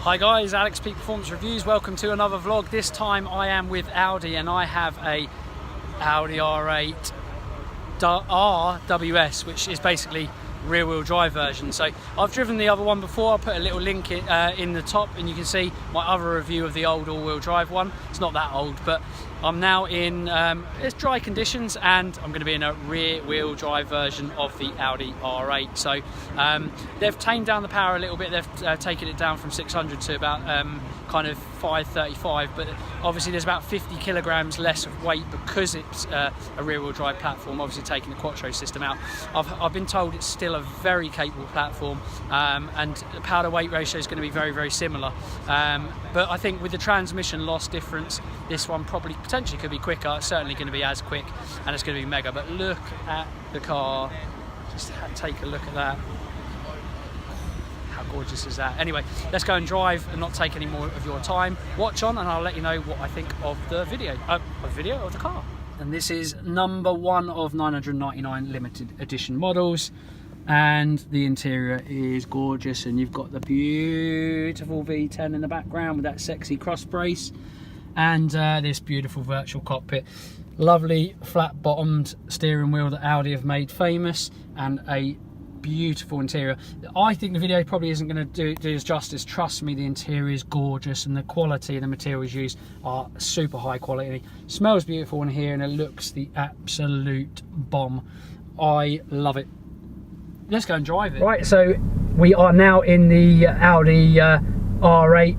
Hi guys, Alex Peak Performance Reviews. Welcome to another vlog. This time I am with Audi and I have a Audi R8 RWS, which is basically rear wheel drive version. So I've driven the other one before. I'll put a little link in the top and you can see my other review of the old all-wheel drive one. It's not that old, but I'm now in it's dry conditions and I'm going to be in a rear wheel drive version of the Audi R8. So they've tamed down the power a little bit. They've taken it down from 600 to about kind of 535, but obviously there's about 50 kilograms less of weight because it's a rear wheel drive platform, obviously taking the Quattro system out. I've been told it's still a very capable platform, and the power to weight ratio is going to be very, very similar. But I think with the transmission loss difference, this one probably potentially could be quicker. It's certainly going to be as quick and it's going to be mega. But look at the car, just take a look at that. How gorgeous is that? Anyway, let's go and drive and not take any more of your time. Watch on and I'll let you know what I think of the video, of the car. And this is number one of 999 limited edition models. And the interior is gorgeous, and you've got the beautiful V10 in the background with that sexy cross brace, and this beautiful virtual cockpit. Lovely flat bottomed steering wheel that Audi have made famous, and a beautiful interior. I think the video probably isn't going to do us justice. Trust me, the interior is gorgeous and the quality of the materials used are super high quality. Smells beautiful in here and it looks the absolute bomb. I love it. Let's go and drive it. Right, so we are now in the Audi R8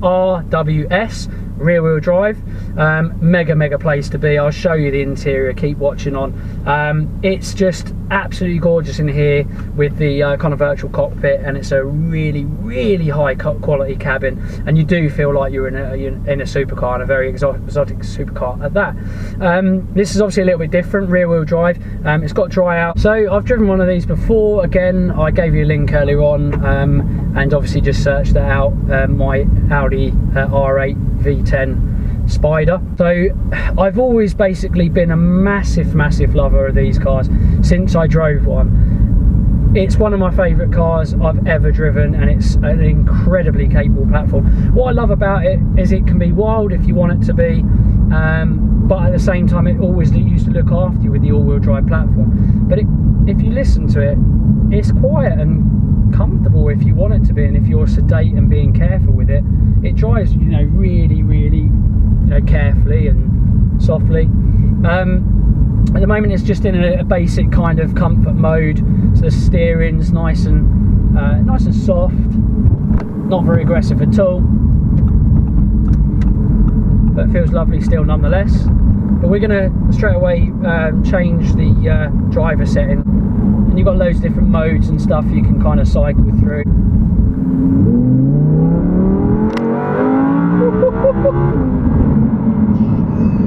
RWS rear wheel drive. Mega place to be. I'll show you the interior, keep watching on. It's just absolutely gorgeous in here with the kind of virtual cockpit, and it's a really high quality cabin, and you do feel like you're in a supercar, and a very exotic supercar at that. This is obviously a little bit different, rear wheel drive. It's got dry out, so I've driven one of these before. Again, I gave you a link earlier on, and obviously just searched that out, my Audi R8 V10 Spider. So I've always basically been a massive lover of these cars since I drove one. It's one of my favourite cars I've ever driven, and it's an incredibly capable platform. What I love about it is it can be wild if you want it to be, but at the same time it always used to look after you with the all-wheel drive platform. But if you listen to it, it's quiet and comfortable if you want it to be, and if you're sedate and being careful with it, it drives, you know, really carefully and softly. At the moment it's just in a basic kind of comfort mode, so the steering's nice and soft, not very aggressive at all, but it feels lovely still nonetheless. But we're going to straight away change the driver setting, and you've got loads of different modes and stuff you can kind of cycle through.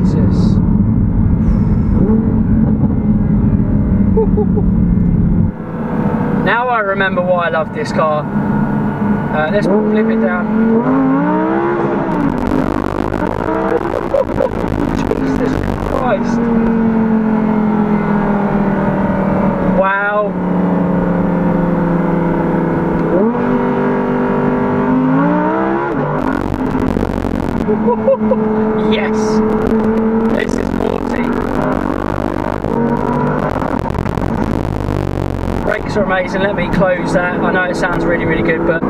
Jesus. Now I remember why I love this car. Let's flip it down. Jesus Christ. Wow. Yes. This is 40. Brakes are amazing. Let me close that. I know it sounds really good, but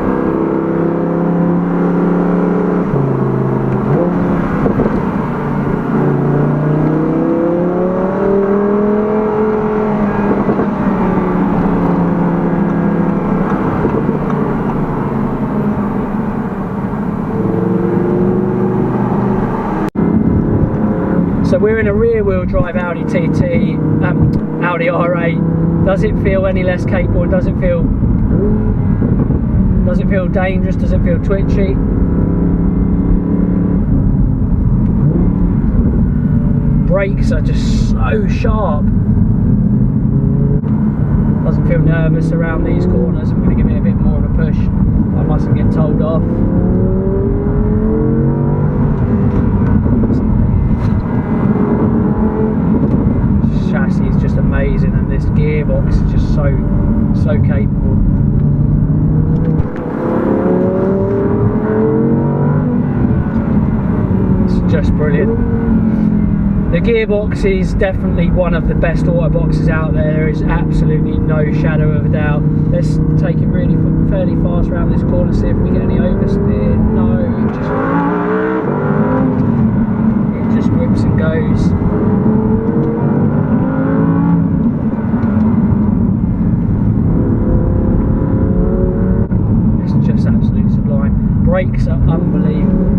so we're in a rear wheel drive Audi TT, Audi R8. Does it feel any less capable? Does it feel dangerous? Does it feel twitchy? Brakes are just so sharp. Doesn't feel nervous around these corners. I'm going to give it a bit more of a push. I mustn't get told off. Chassis is just amazing, and this gearbox is just so capable. just brilliant. The gearbox is definitely one of the best auto boxes out there. There is absolutely no shadow of a doubt. Let's take it really fairly fast around this corner, see if we get any oversteer. No, it just whips and goes. It's just absolutely sublime. Brakes are unbelievable.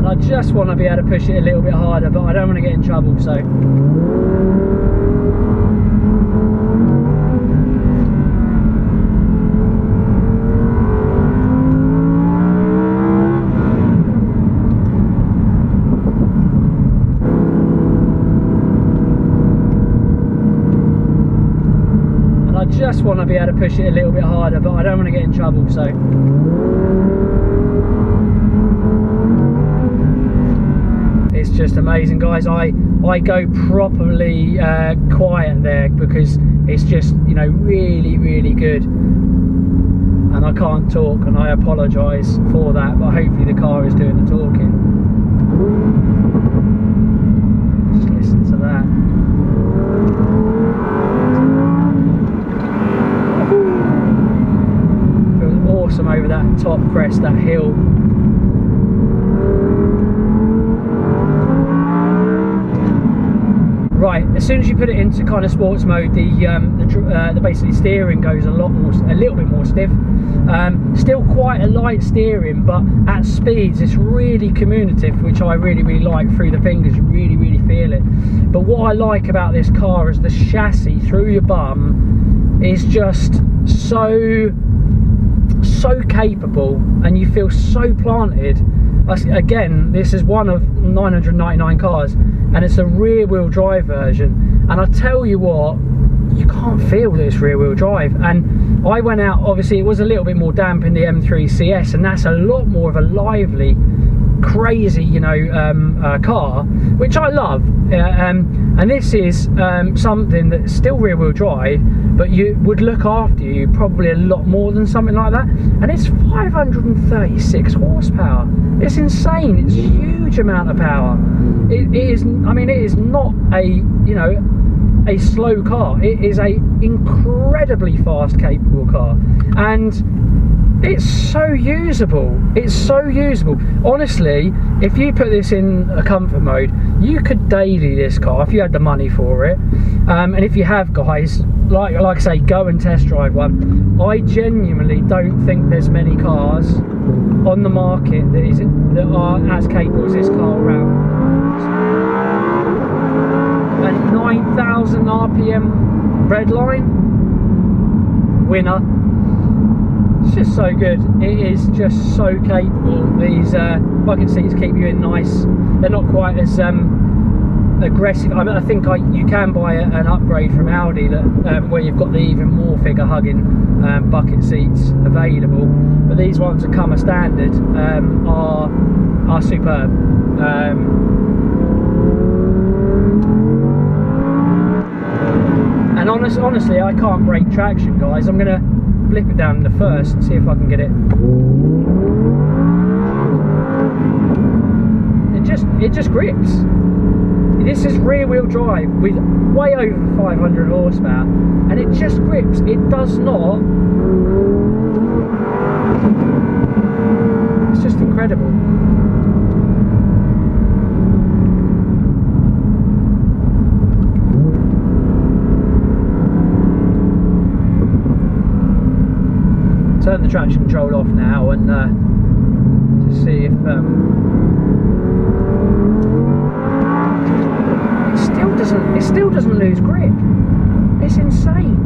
I just want to be able to push it a little bit harder, but I don't want to get in trouble, so. And I just want to be able to push it a little bit harder, but I don't want to get in trouble, so. It's just amazing, guys. I go properly quiet there because it's just, you know, really good, and I can't talk, and I apologise for that, but hopefully the car is doing the talking. Just listen to that. Feels awesome over that top crest, that hill. Right, as soon as you put it into kind of sports mode, the basically steering goes a little bit more stiff. Still quite a light steering, but at speeds it's really communicative, which I really like. Through the fingers, you really feel it. But what I like about this car is the chassis through your bum is just so capable, and you feel so planted. Again, this is one of 999 cars, and it's a rear wheel drive version, and I tell you what, you can't feel that it's rear wheel drive. And I went out, obviously it was a little bit more damp in the M3 CS, and that's a lot more of a lively, crazy, you know, car, which I love. And this is something that's still rear wheel drive, but you would look after you probably a lot more than something like that. And it's 536 horsepower. It's insane. It's a huge amount of power. It is, I mean, it is not a, you know, a slow car. It is a incredibly fast, capable car, and it's so usable. It's so usable. Honestly, if you put this in a comfort mode, you could daily this car if you had the money for it. And if you have, guys, like I say, go and test drive one. I genuinely don't think there's many cars on the market that are as capable as this car around. And 9,000 RPM redline, winner. It's just so good. It is just so capable. These bucket seats keep you in nice. They're not quite as aggressive. I mean, I think you can buy an upgrade from Audi that where you've got the even more figure hugging bucket seats available. But these ones that come as standard are superb. And honestly, I can't break traction, guys. I'm gonna flip it down in the first and see if I can get it. It just grips. This is rear wheel drive with way over 500 horsepower, and it just grips. It does not. It's just incredible. Turn the traction control off now and to see if it still doesn't lose grip. It's insane.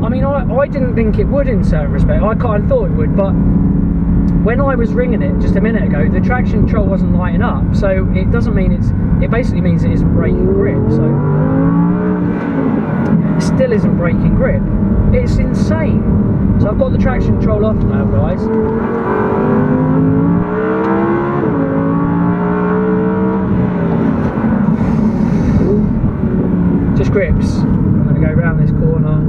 I mean, I didn't think it would in certain respects. I kind of thought it would, but when I was ringing it just a minute ago, the traction control wasn't lighting up, so it doesn't mean it basically means it isn't breaking grip. So it still isn't breaking grip. It's insane. So I've got the traction control off now, guys. Just grips. I'm going to go around this corner.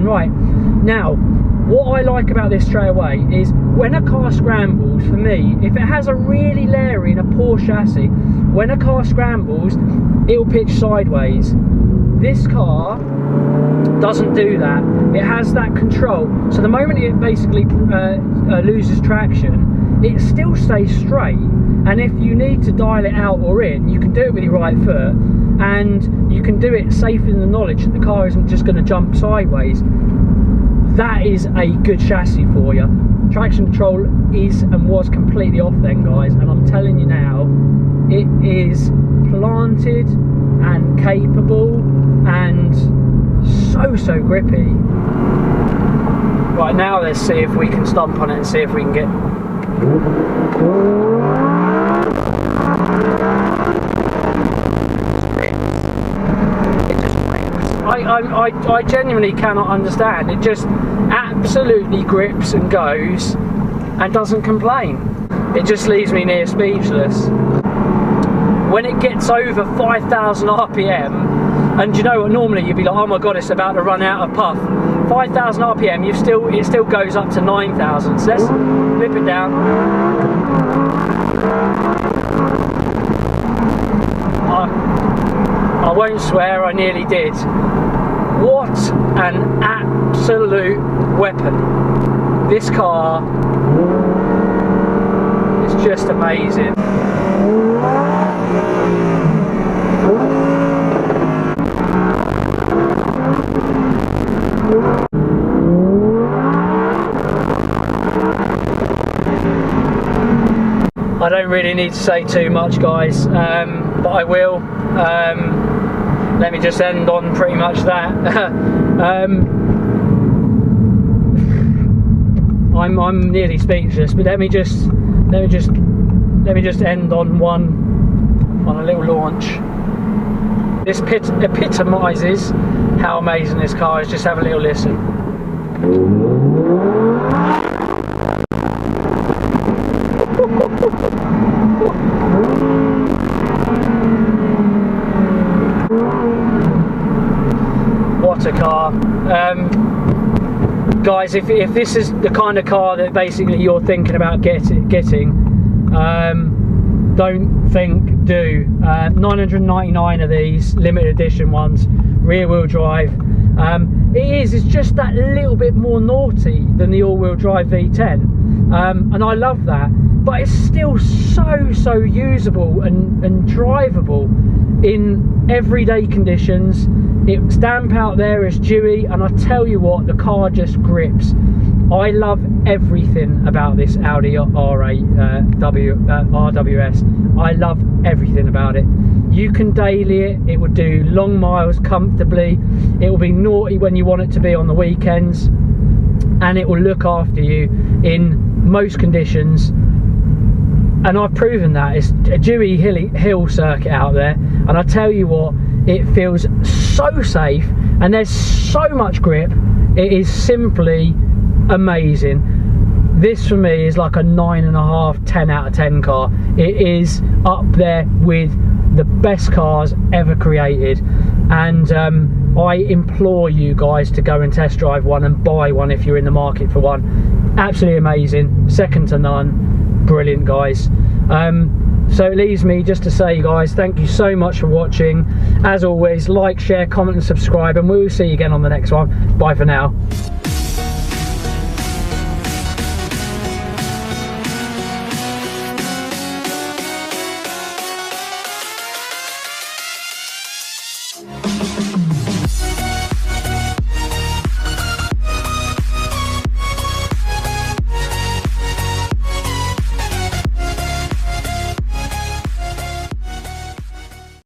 Right, now, what I like about this straight away is when a car scrambles, for me, if it has a really leery and a poor chassis, when a car scrambles, it'll pitch sideways. This car doesn't do that. It has that control. So the moment it basically loses traction, it still stays straight. And if you need to dial it out or in, you can do it with your right foot, and you can do it safe in the knowledge that the car isn't just going to jump sideways. That is a good chassis for you. Traction control is and was completely off then, guys, and I'm telling you now, it is planted and capable and so grippy. Right, now let's see if we can stomp on it and see if we can get... I genuinely cannot understand. It just absolutely grips and goes and doesn't complain. It just leaves me near speechless. When it gets over 5,000 RPM, and you know what, normally you'd be like, oh my god, it's about to run out of puff. 5,000 RPM, it still goes up to 9,000. So let's flip it down. I won't swear, I nearly did. What an absolute weapon. This car is just amazing. I don't really need to say too much, guys, but I will. Let me just end on pretty much that. I'm nearly speechless, but let me just end on a little launch. This epitomises how amazing this car is. Just have a little listen. What a car. Guys, if this is the kind of car that basically you're thinking about getting, don't think, do. 999 of these limited edition ones, rear wheel drive. It's just that little bit more naughty than the all-wheel drive V10, and I love that, but it's still so usable and drivable in everyday conditions. It's damp out there, it's dewy, and I tell you what, the car just grips. I love everything about this Audi R8 RWS. I love everything about it. You can daily it, it will do long miles comfortably, it will be naughty when you want it to be on the weekends, and it will look after you in most conditions. And I've proven that. It's a dewy hill circuit out there, and I tell you what, it feels so safe and there's so much grip. It is simply amazing. This for me is like a 9.5, 10 out of 10 car. It is up there with the best cars ever created, and I implore you guys to go and test drive one and buy one if you're in the market for one. Absolutely amazing, second to none, brilliant, guys. So it leaves me just to say, guys, thank you so much for watching. As always, like, share, comment and subscribe, and we will see you again on the next one. Bye for now.